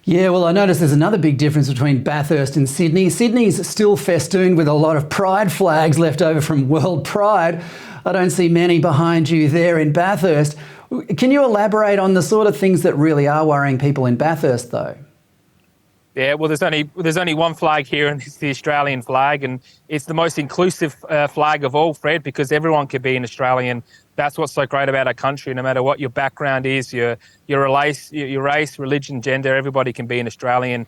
Yeah, well, I notice there's another big difference between Bathurst and Sydney. Sydney's still festooned with a lot of pride flags left over from World Pride. I don't see many behind you there in Bathurst. Can you elaborate on the sort of things that really are worrying people in Bathurst, though? Yeah, well, there's only one flag here, and it's the Australian flag, and it's the most inclusive flag of all, Fred, because everyone can be an Australian. That's what's so great about our country. No matter what your background is, your race, religion, gender, everybody can be an Australian,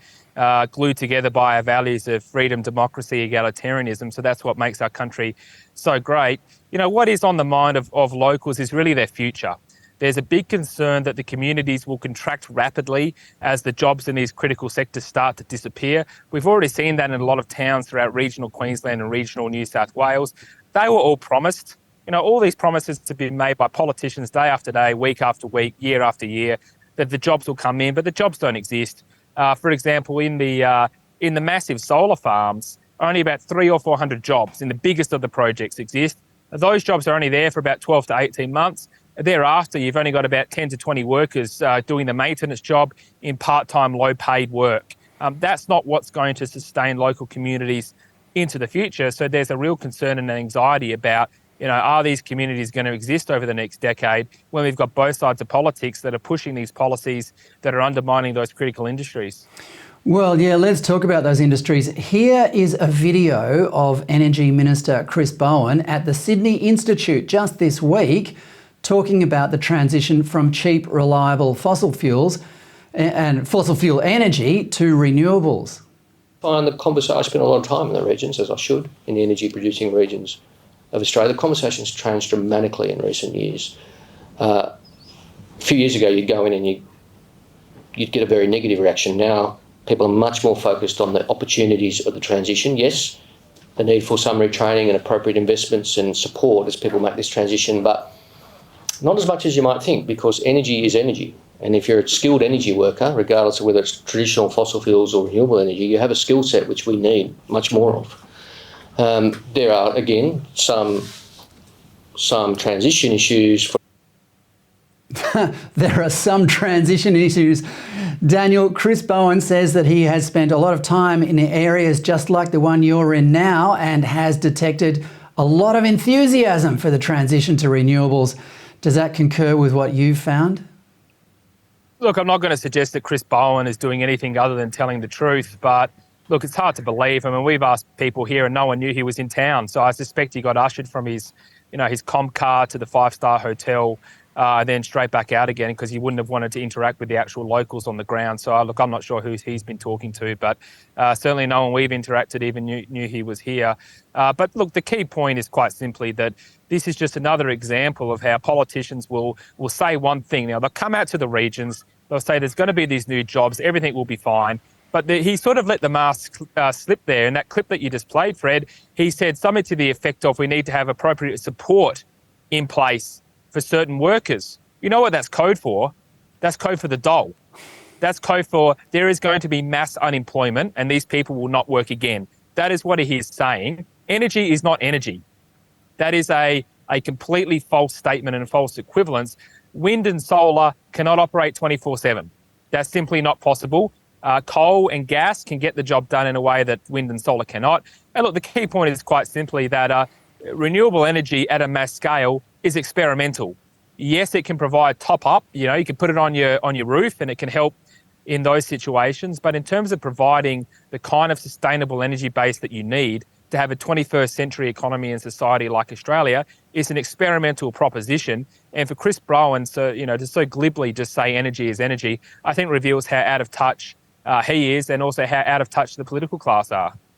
glued together by our values of freedom, democracy, egalitarianism. So that's what makes our country so great. You know, what is on the mind of locals is really their future. There's a big concern that the communities will contract rapidly as the jobs in these critical sectors start to disappear. We've already seen that in a lot of towns throughout regional Queensland and regional New South Wales. They were all promised. You know, all these promises have been made by politicians day after day, week after week, year after year, that the jobs will come in, but the jobs don't exist. For example, in the massive solar farms, only about 300 or 400 jobs in the biggest of the projects exist. Those jobs are only there for about 12 to 18 months. Thereafter, you've only got about 10 to 20 workers doing the maintenance job in part-time, low-paid work. That's not what's going to sustain local communities into the future. So there's a real concern and anxiety about, you know, are these communities going to exist over the next decade when we've got both sides of politics that are pushing these policies that are undermining those critical industries? Well, yeah, let's talk about those industries. Here is a video of Energy Minister Chris Bowen at the Sydney Institute just this week, talking about the transition from cheap, reliable fossil fuels and fossil fuel energy to renewables. I spend a lot of time in the regions, as I should, in the energy producing regions of Australia. The conversation's changed dramatically in recent years. A few years ago, you'd go in and you'd get a very negative reaction. Now, people are much more focused on the opportunities of the transition. Yes, the need for some retraining and appropriate investments and support as people make this transition, but not as much as you might think, because energy is energy. And if you're a skilled energy worker, regardless of whether it's traditional fossil fuels or renewable energy, you have a skill set which we need much more of. There are, again, some transition issues. There are some transition issues. Daniel, Chris Bowen says that he has spent a lot of time in areas just like the one you're in now and has detected a lot of enthusiasm for the transition to renewables. Does that concur with what you've found? Look, I'm not going to suggest that Chris Bowen is doing anything other than telling the truth, but look, it's hard to believe. I mean, we've asked people here and no one knew he was in town. So I suspect he got ushered from his comp car to the five-star hotel, then straight back out again, because he wouldn't have wanted to interact with the actual locals on the ground. So look, I'm not sure who he's been talking to, but certainly no one we've interacted even knew he was here. But look, the key point is quite simply that this is just another example of how politicians will say one thing. Now, they'll come out to the regions, they'll say there's going to be these new jobs, everything will be fine. But he sort of let the mask slip there. In that clip that you just played, Fred, he said something to the effect of, we need to have appropriate support in place for certain workers. You know what that's code for? That's code for the dole. That's code for there is going to be mass unemployment and these people will not work again. That is what he is saying. Energy is not energy. That is a completely false statement and a false equivalence. Wind and solar cannot operate 24/7. That's simply not possible. Coal and gas can get the job done in a way that wind and solar cannot. And look, the key point is quite simply that renewable energy at a mass scale is experimental. Yes, it can provide top up. You know, you can put it on your roof and it can help in those situations. But in terms of providing the kind of sustainable energy base that you need to have a 21st century economy and society like Australia, is an experimental proposition. And for Chris Bowen to so glibly just say energy is energy, I think reveals how out of touch he is, and also how out of touch the political class are.